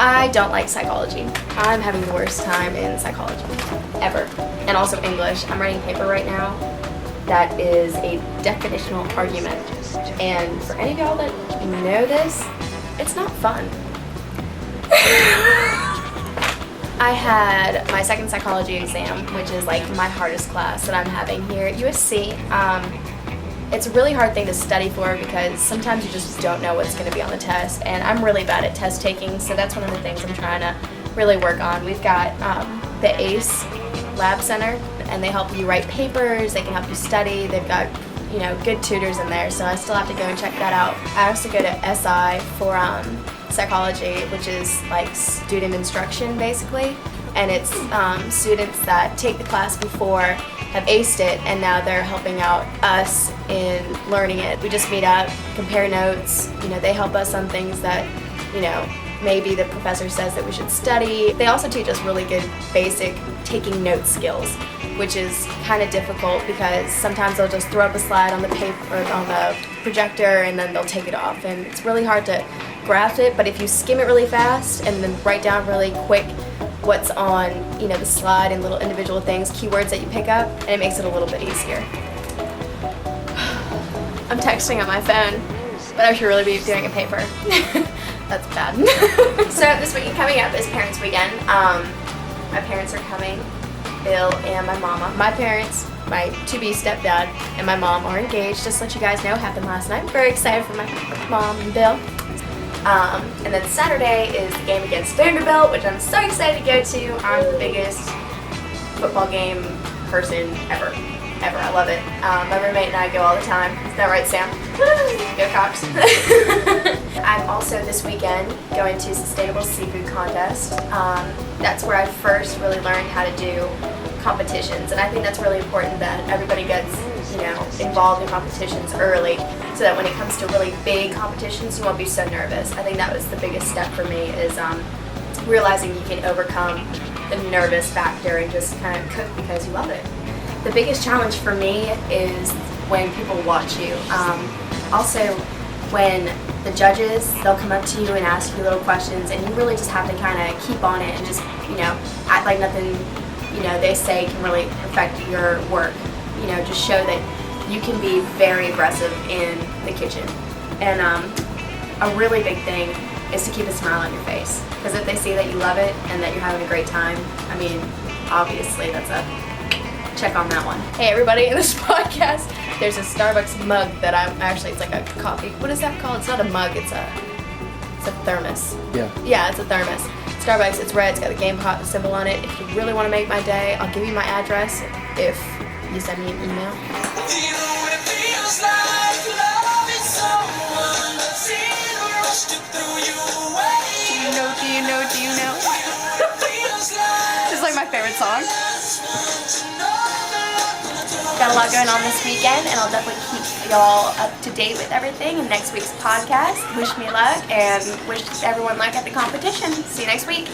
I don't like psychology. I'm having the worst time in psychology ever. And also English. I'm writing a paper right now that is a definitional argument. And for any of y'all that know this, it's not fun. I had my second psychology exam, which is like my hardest class that I'm having here at USC. It's a really hard thing to study for because sometimes you just don't know what's going to be on the test, and I'm really bad at test taking, so that's one of the things I'm trying to really work on. We've got the ACE Lab Center, and they help you write papers, they can help you study, they've got good tutors in there, so I still have to go and check that out. I also go to SI for psychology, which is like student instruction basically, and it's students that take the class before, have aced it, and now they're helping out us in learning it. We just meet up, compare notes, they help us on things that, maybe the professor says that we should study. They also teach us really good basic taking note skills, which is kind of difficult because sometimes they'll just throw up a slide on the paper or on the projector and then they'll take it off, and it's really hard to grasp it. But if you skim it really fast and then write down really quick what's on the slide and little individual things, keywords that you pick up, and it makes it a little bit easier. I'm texting on my phone, but I should really be doing a paper. That's bad. So this weekend coming up is Parents Weekend. My parents are coming, Bill and my mama. My parents, my to-be stepdad, and my mom are engaged, just to let you guys know, happened last night. I'm very excited for my mom and Bill. And then Saturday is the game against Vanderbilt, which I'm so excited to go to. I'm the biggest football game person ever. I love it. My roommate and I go all the time. Is that right, Sam? Go Cox. I'm also this weekend going to Sustainable Seafood Contest. That's where I first really learned how to do competitions, and I think that's really important that everybody gets involved in competitions early, so that when it comes to really big competitions, you won't be so nervous. I think that was the biggest step for me, is realizing you can overcome the nervous factor and just kind of cook because you love it. The biggest challenge for me is when people watch you. Also, when the judges, they'll come up to you and ask you little questions, and you really just have to kind of keep on it and just act like nothing they say can really affect your work. Just show that you can be very aggressive in the kitchen. And a really big thing is to keep a smile on your face, because if they see that you love it and that you're having a great time, I mean, obviously that's a check on that one. Hey everybody, in this podcast, there's a Starbucks mug that it's like a coffee. What is that called? It's not a mug, it's a thermos. Yeah, it's a thermos. Starbucks, it's red, it's got the game symbol on it. If you really want to make my day, I'll give you my address if you send me an email. Do you know? This is like my favorite song. Got a lot going on this weekend, and I'll definitely keep y'all up to date with everything in next week's podcast. Wish me luck, and wish everyone luck at the competition. See you next week.